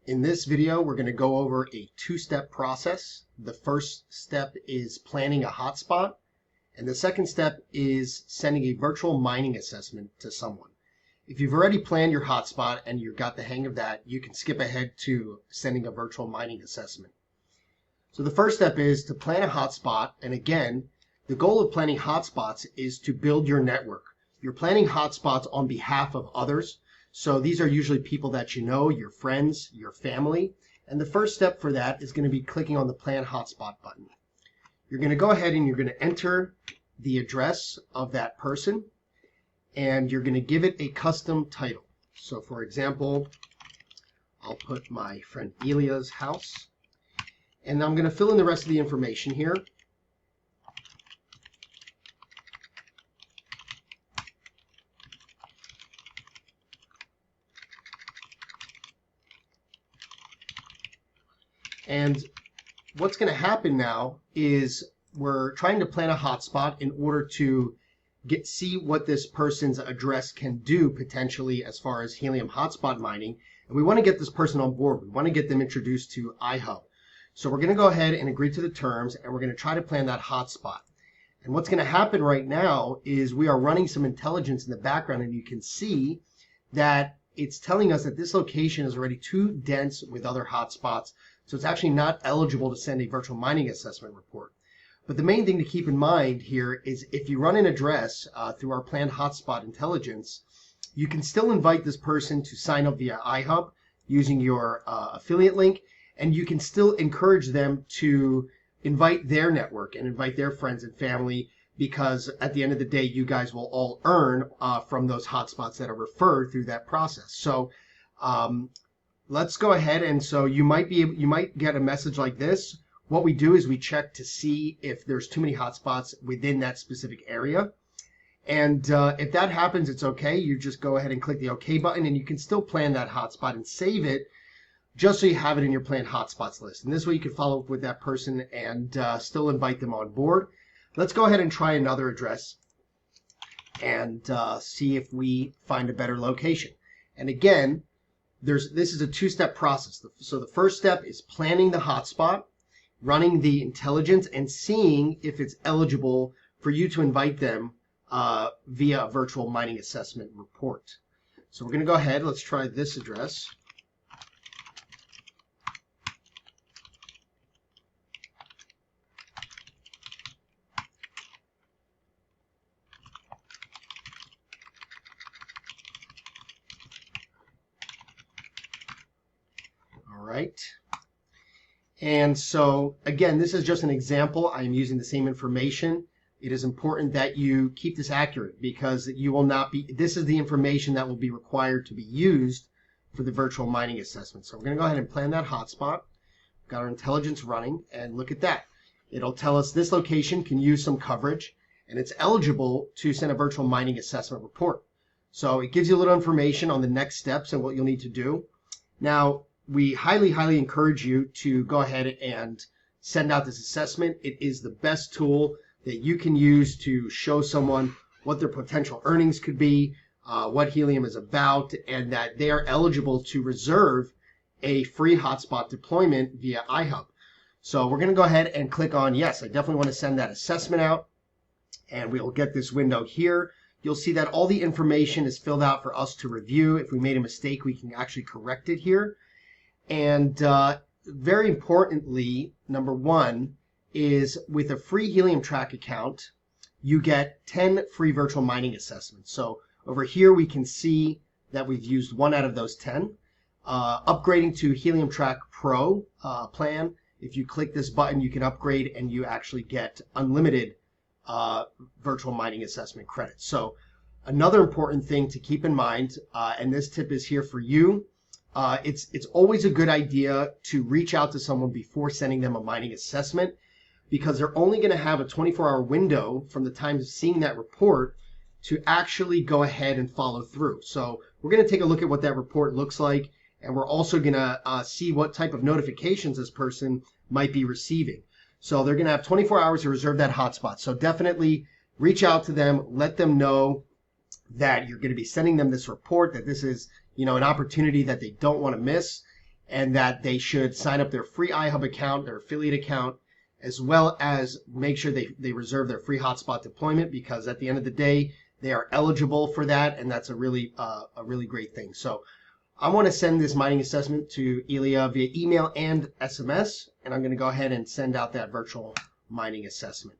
In this video, we're going to go over a two-step process. The first step is planning a hotspot, and the second step is sending a virtual mining assessment to someone. If you've already planned your hotspot and you've got the hang of that, you can skip ahead to sending a virtual mining assessment. So the first step is to plan a hotspot, and again, the goal of planning hotspots is to build your network. You're planning hotspots on behalf of others. So these are usually people that you know, your friends, your family. And the first step for that is going to be clicking on the Plan Hotspot button. You're going to go ahead and you're going to enter the address of that person, and you're going to give it a custom title. So for example, I'll put my friend Elia's house, and I'm going to fill in the rest of the information here. And what's going to happen now is we're trying to plan a hotspot in order to see what this person's address can do potentially as far as Helium Hotspot mining. And we want to get this person on board. We want to get them introduced to IHub. So we're going to go ahead and agree to the terms, and we're going to try to plan that hotspot. And what's going to happen right now is we are running some intelligence in the background, and you can see that it's telling us that this location is already too dense with other hotspots. So it's actually not eligible to send a virtual mining assessment report. But the main thing to keep in mind here is if you run an address through our planned hotspot intelligence, you can still invite this person to sign up via IHub using your affiliate link, and you can still encourage them to invite their network and invite their friends and family, because at the end of the day, you guys will all earn from those hotspots that are referred through that process. So let's go ahead, and so you might get a message like this. What we do is we check to see if there's too many hotspots within that specific area. And if that happens, it's okay. You just go ahead and click the OK button, and you can still plan that hotspot and save it just so you have it in your planned hotspots list. And this way you can follow up with that person and still invite them on board. Let's go ahead and try another address and see if we find a better location. And again, this is a two-step process. So the first step is planning the hotspot, running the intelligence, and seeing if it's eligible for you to invite them via a virtual mining assessment report. So we're going to go ahead. Let's try this address. Right. And so again, this is just an example. I am using the same information. It is important that you keep this accurate, because you will not be, this is the information that will be required to be used for the virtual mining assessment. So we're going to go ahead and plan that hotspot. We've got our intelligence running, and look at that. It'll tell us this location can use some coverage, and it's eligible to send a virtual mining assessment report. So it gives you a little information on the next steps and what you'll need to do. Now, we highly encourage you to go ahead and send out this assessment. It is the best tool that you can use to show someone what their potential earnings could be, what Helium is about, and that they are eligible to reserve a free hotspot deployment via IHub. So we're going to go ahead and click on yes. I definitely want to send that assessment out, and we'll get this window here. You'll see that all the information is filled out for us to review. If we made a mistake, we can actually correct it here. And very importantly, number one is with a free HeliumTrack account, you get 10 free virtual mining assessments. So over here, we can see that we've used 1 out of those 10. Upgrading to HeliumTrack Pro plan, if you click this button, you can upgrade and you actually get unlimited virtual mining assessment credits. So another important thing to keep in mind, and this tip is here for you, it's always a good idea to reach out to someone before sending them a mining assessment, because they're only going to have a 24-hour window from the time of seeing that report to actually go ahead and follow through. So we're going to take a look at what that report looks like, and we're also going to see what type of notifications this person might be receiving. So they're going to have 24 hours to reserve that hotspot. So definitely reach out to them, let them know that you're going to be sending them this report, that this is, an opportunity that they don't want to miss. and that they should sign up their free iHub account, their affiliate account, as well as make sure they reserve their free hotspot deployment, because at the end of the day, they are eligible for that, and that's a really great thing. So I want to send this mining assessment to Ilya via email and SMS, and I'm going to go ahead and send out that virtual mining assessment.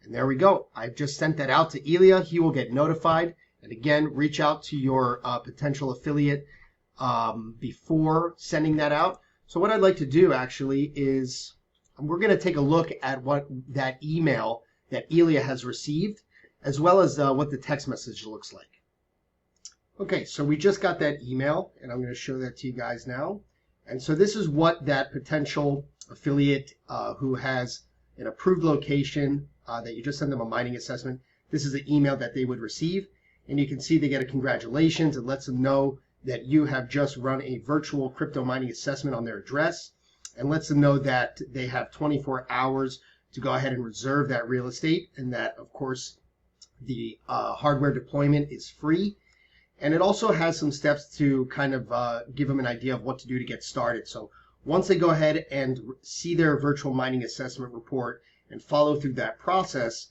And there we go. I've just sent that out to Ilya. He will get notified. And again, reach out to your potential affiliate before sending that out. So what I'd like to do actually is we're going to take a look at what that email that Ilya has received, as well as what the text message looks like. Okay, so we just got that email, and I'm going to show that to you guys now. And so this is what that potential affiliate who has an approved location that you just send them a mining assessment, this is the email that they would receive. And you can see they get a congratulations. It lets them know that you have just run a virtual crypto mining assessment on their address, and lets them know that they have 24 hours to go ahead and reserve that real estate, and that, of course, the hardware deployment is free. And it also has some steps to kind of give them an idea of what to do to get started. So once they go ahead and see their virtual mining assessment report and follow through that process,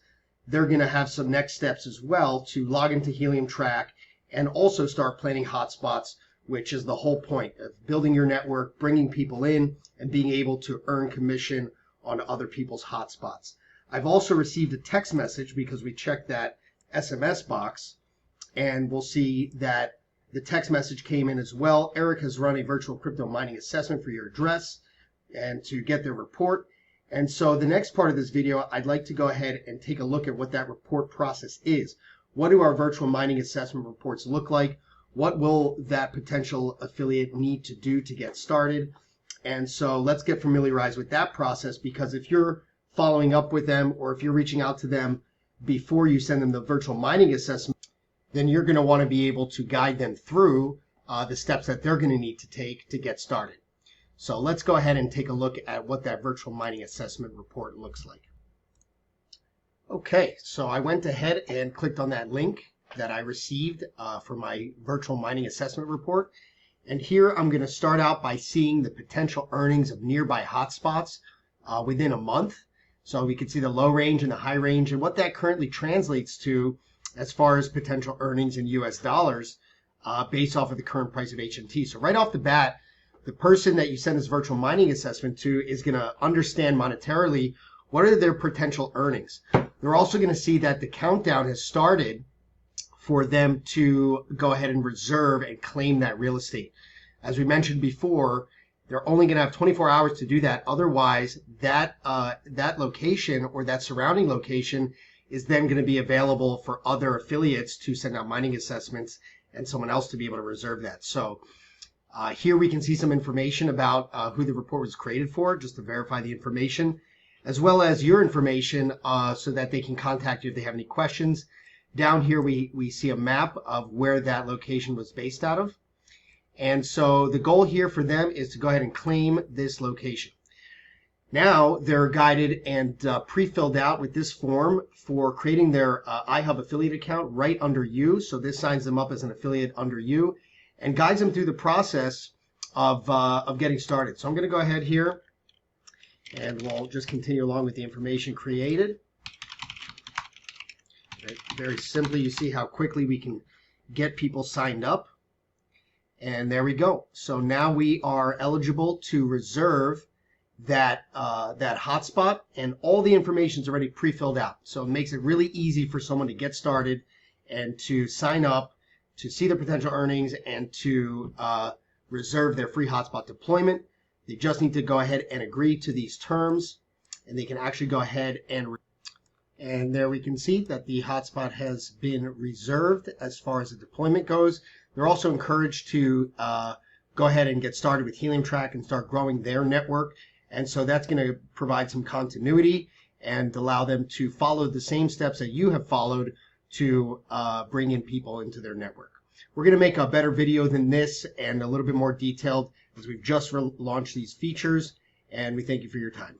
they're going to have some next steps as well to log into HeliumTrack and also start planning hotspots, which is the whole point of building your network, bringing people in, and being able to earn commission on other people's hotspots. I've also received a text message because we checked that SMS box, and we'll see that the text message came in as well. Eric has run a virtual crypto mining assessment for your address and to get their report. And so the next part of this video, I'd like to go ahead and take a look at what that report process is. What do our virtual mining assessment reports look like? What will that potential affiliate need to do to get started? And so let's get familiarized with that process, because if you're following up with them, or if you're reaching out to them before you send them the virtual mining assessment, then you're going to want to be able to guide them through the steps that they're going to need to take to get started. So let's go ahead and take a look at what that virtual mining assessment report looks like. Okay, so I went ahead and clicked on that link that I received for my virtual mining assessment report. And here I'm going to start out by seeing the potential earnings of nearby hotspots within a month. So we can see the low range and the high range, and what that currently translates to as far as potential earnings in US dollars based off of the current price of HNT. So right off the bat, the person that you send this virtual mining assessment to is going to understand monetarily what are their potential earnings. They're also going to see that the countdown has started for them to go ahead and reserve and claim that real estate. As we mentioned before, they're only going to have 24 hours to do that. Otherwise, that location or that surrounding location is then going to be available for other affiliates to send out mining assessments and someone else to be able to reserve that. So here we can see some information about who the report was created for, just to verify the information, as well as your information so that they can contact you if they have any questions. Down here we see a map of where that location was based out of. And so the goal here for them is to go ahead and claim this location. Now they're guided and pre-filled out with this form for creating their IHub affiliate account right under you. So this signs them up as an affiliate under you and guides them through the process of getting started. So I'm going to go ahead here and we'll just continue along with the information created. Very simply, you see how quickly we can get people signed up. And there we go. So now we are eligible to reserve that hotspot, and all the information is already pre-filled out. So it makes it really easy for someone to get started and to sign up, to see their potential earnings, and to reserve their free hotspot deployment. They just need to go ahead and agree to these terms, and they can actually go ahead and there we can see that the hotspot has been reserved as far as the deployment goes. They're also encouraged to go ahead and get started with HeliumTrack and start growing their network. And so that's going to provide some continuity and allow them to follow the same steps that you have followed to bring in people into their network. We're going to make a better video than this and a little bit more detailed as we've just launched these features, and we thank you for your time.